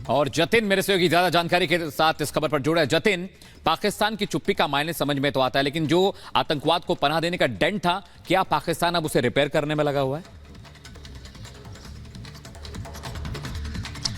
और जतिन मेरे सहयोगी ज्यादा जानकारी के साथ इस खबर पर जुड़ा है। जतिन, पाकिस्तान की चुप्पी का मायने समझ में तो आता है, लेकिन जो आतंकवाद को पनाह देने का डेंट था, क्या पाकिस्तान अब उसे रिपेयर करने में लगा हुआ है?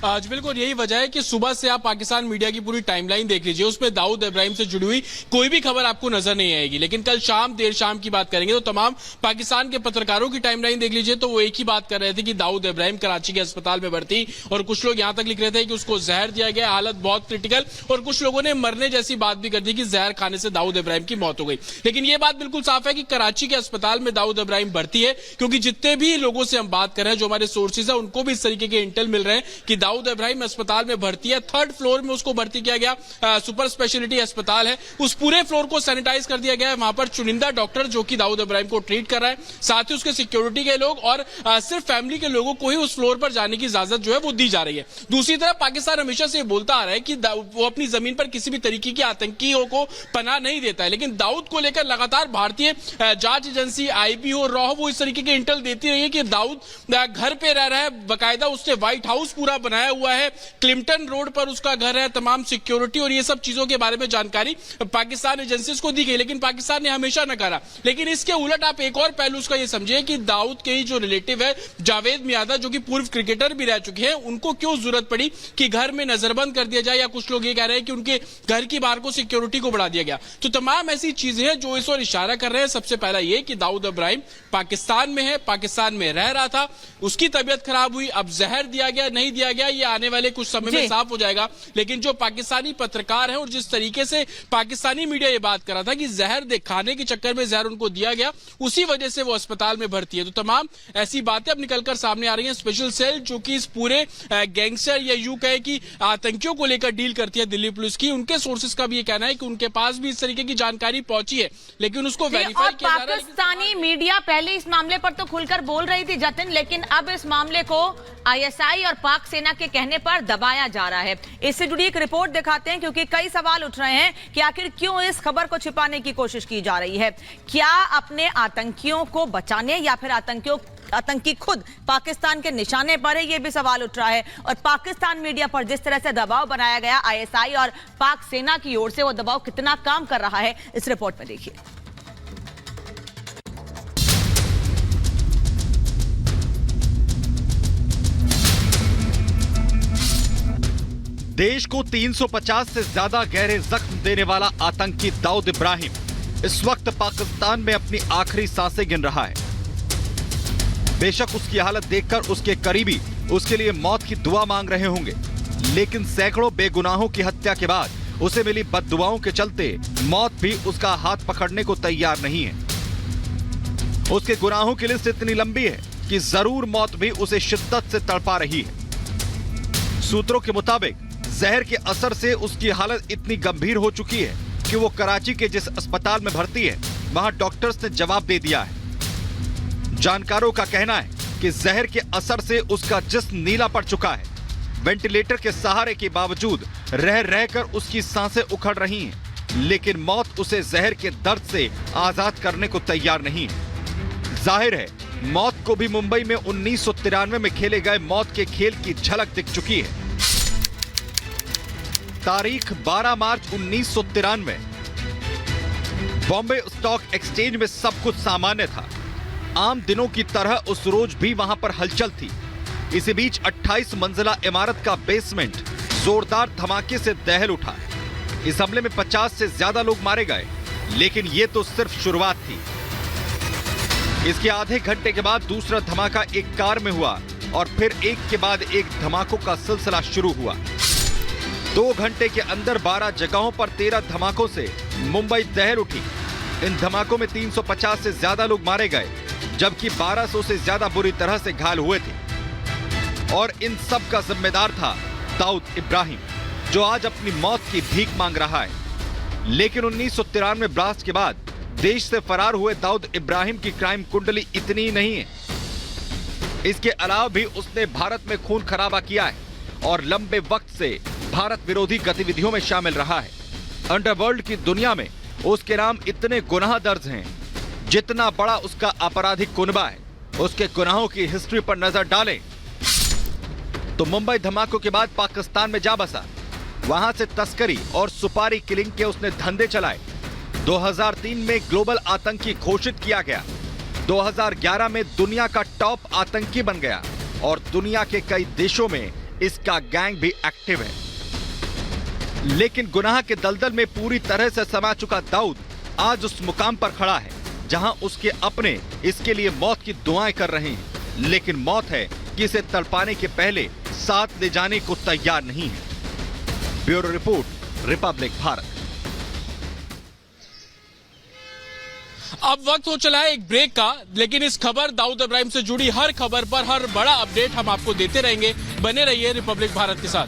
आज बिल्कुल यही वजह है कि सुबह से आप पाकिस्तान मीडिया की पूरी टाइमलाइन देख लीजिए, उसमें दाऊद इब्राहिम से जुड़ी हुई कोई भी खबर आपको नजर नहीं आएगी। लेकिन कल शाम देर शाम की बात करेंगे तो तमाम पाकिस्तान के पत्रकारों की टाइमलाइन देख लीजिए तो वो एक ही बात कर रहे थे कि दाऊद इब्राहिम कराची के अस्पताल में भर्ती, और कुछ लोग यहां तक लिख रहे थे कि उसको जहर दिया गया, हालत बहुत क्रिटिकल, और कुछ लोगों ने मरने जैसी बात भी कर दी कि जहर खाने से दाऊद इब्राहिम की मौत हो गई। लेकिन यह बात बिल्कुल साफ है कि कराची के अस्पताल में दाऊद इब्राहिम भर्ती है, क्योंकि जितने भी लोगों से हम बात कर रहे हैं, जो हमारे सोर्सेज है, उनको भी इस तरीके के इंटेल मिल रहे हैं कि दाऊद इब्राहिम अस्पताल में भर्ती है। 3rd फ्लोर में उसको भर्ती किया गया। सुपर स्पेशलिटी अस्पताल है, उस पूरे फ्लोर को सैनिटाइज कर दिया गया है। वहां पर चुनिंदा डॉक्टर जो कि दाऊद इब्राहिम को ट्रीट कर रहा है, साथ ही उसके सिक्योरिटी के लोग और सिर्फ फैमिली के लोगों को ही उस फ्लोर पर जाने की इजाजत जो है वो दी जा रही है। दूसरी तरफ पाकिस्तान हमेशा से बोलता आ रहा है कि वो अपनी जमीन पर किसी भी तरीके की आतंकियों को पनाह नहीं देता है, लेकिन दाऊद को लेकर लगातार भारतीय जांच एजेंसी, आईबी हो, रॉ वो इस तरीके के इंटेल देती रही है कि दाऊद घर पे रह रहा है, बाकायदा उसने व्हाइट हाउस पूरा बनाया हुआ है, क्लिंटन रोड पर उसका घर है, तमाम सिक्योरिटी और ये सब चीजों के बारे में जानकारी पाकिस्तान एजेंसीज को दी गई, लेकिन पाकिस्तान ने हमेशा नकारा। लेकिन इसके उलट आप एक और पहलू उसका ये समझिए कि दाऊद के ही जो रिलेटिव है जावेद मियादा, जो कि पूर्व क्रिकेटर भी रह चुके हैं, उनको क्यों जरूरत पड़ी कि घर में नजरबंद कर दिया जाए, या कुछ लोग ये कह रहे हैं कि उनके घर की बाहर को सिक्योरिटी को बढ़ा दिया गया। तो तमाम ऐसी चीजें हैं जो इस ओर इशारा कर रहे हैं। सबसे पहला ये कि दाऊद इब्राहिम पाकिस्तान में है, पाकिस्तान में रह रहा था, उसकी तबीयत खराब हुई, अब जहर दिया गया नहीं दिया गया ये आने वाले कुछ समय में साफ हो जाएगा। लेकिन जो पाकिस्तानी पत्रकार है और जिस तरीके से पाकिस्तानी मीडिया ये बात कर रहा था कि जहर खाने के चक्कर में जहर उनको दिया गया, उसी वजह से वो अस्पताल में भर्ती है, तो तमाम ऐसी बातें अब निकलकर सामने आ रही हैं। स्पेशल सेल जो कि इस पूरे गैंगस्टर या यूं कहे कि आतंकियों को लेकर डील करती है दिल्ली पुलिस की, उनके सोर्सेज का भी ये कहना है कि उनके पास भी इस तरीके की जानकारी पहुंची है, लेकिन उसको वेरीफाई किया जा रहा है। पाकिस्तानी मीडिया पहले इस मामले पर तो खुलकर बोल रही थी जतिन, लेकिन अब इस मामले को आईएसआई और पाक सेना के कहने पर दबाया जा रहा है। इससे जुड़ी एक रिपोर्ट दिखाते हैं, क्योंकि कई सवाल उठ रहे हैं कि आखिर क्यों इस खबर को छिपाने की कोशिश की जा रही है। क्या अपने आतंकियों को बचाने, या फिर आतंकी खुद पाकिस्तान के निशाने पर है, यह भी सवाल उठ रहा है। और पाकिस्तान मीडिया पर जिस तरह से दबाव बनाया गया आईएसआई और पाक सेना की ओर से, वो दबाव कितना काम कर रहा है इस रिपोर्ट में देखिए। देश को 350 से ज्यादा गहरे जख्म देने वाला आतंकी दाऊद इब्राहिम इस वक्त पाकिस्तान में अपनी आखिरी सांसें गिन रहा है। बेशक उसकी हालत देखकर उसके करीबी उसके लिए मौत की दुआ मांग रहे होंगे, लेकिन सैकड़ों बेगुनाहों की हत्या के बाद उसे मिली बद्दुआओं के चलते मौत भी उसका हाथ पकड़ने को तैयार नहीं है। उसके गुनाहों की लिस्ट इतनी लंबी है कि जरूर मौत भी उसे शिद्दत से तड़पा रही है। सूत्रों के मुताबिक जहर के असर से उसकी हालत इतनी गंभीर हो चुकी है कि वो कराची के जिस अस्पताल में भर्ती है, वहां डॉक्टर्स ने जवाब दे दिया है। जानकारों का कहना है कि जहर के असर से उसका जिस्म नीला पड़ चुका है। वेंटिलेटर के सहारे के बावजूद रह रहकर उसकी सांसें उखड़ रही हैं, लेकिन मौत उसे जहर के दर्द से आजाद करने को तैयार नहीं है। जाहिर है मौत को भी मुंबई में 1993 में खेले गए मौत के खेल की झलक दिख चुकी है। तारीख 12 मार्च 1993। बॉम्बे स्टॉक एक्सचेंज में सब कुछ सामान्य था। आम दिनों की तरह उस रोज भी वहां पर हलचल थी। इसी बीच 28 मंजिला इमारत का बेसमेंट जोरदार धमाके से दहल उठा। इस हमले में 50 से ज्यादा लोग मारे गए, लेकिन यह तो सिर्फ शुरुआत थी। इसके आधे घंटे के बाद दूसरा धमाका एक कार में हुआ, और फिर एक के बाद एक धमाकों का सिलसिला शुरू हुआ। 2 घंटे के अंदर 12 जगहों पर 13 धमाकों से मुंबई दहल उठी। इन धमाकों में 350 से ज्यादा लोग मारे गए, जबकि 1200 से ज्यादा बुरी तरह से घायल हुए थे। और इन सब का जिम्मेदार था दाऊद इब्राहिम, जो आज अपनी मौत की भीख मांग रहा है। लेकिन 1993 ब्लास्ट के बाद देश से फरार हुए दाऊद इब्राहिम की क्राइम कुंडली इतनी ही नहीं है। इसके अलावा भी उसने भारत में खून खराबा किया है और लंबे वक्त से भारत विरोधी गतिविधियों में शामिल रहा है। अंडरवर्ल्ड की दुनिया में उसके नाम इतने गुनाह दर्ज हैं, जितना बड़ा उसका आपराधिक कुनबा है। उसके गुनाहों की हिस्ट्री पर नजर डालें तो मुंबई धमाकों के बाद पाकिस्तान में जा बसा। वहां से तस्करी और सुपारी किलिंग के उसने धंधे चलाए। 2003 में ग्लोबल आतंकी घोषित किया गया। 2011 में दुनिया का टॉप आतंकी बन गया और दुनिया के कई देशों में इसका गैंग भी एक्टिव है। लेकिन गुनाह के दलदल में पूरी तरह से समा चुका दाऊद आज उस मुकाम पर खड़ा है जहां उसके अपने इसके लिए मौत की दुआएं कर रहे हैं, लेकिन मौत है कि इसे तड़पाने के पहले साथ ले जाने को तैयार नहीं है। Bureau report, Republic Bharat. अब वक्त हो चला है एक ब्रेक का, लेकिन इस खबर दाऊद इब्राहिम से जुड़ी हर खबर पर हर बड़ा अपडेट हम आपको देते रहेंगे। बने रहिए रिपब्लिक भारत के साथ।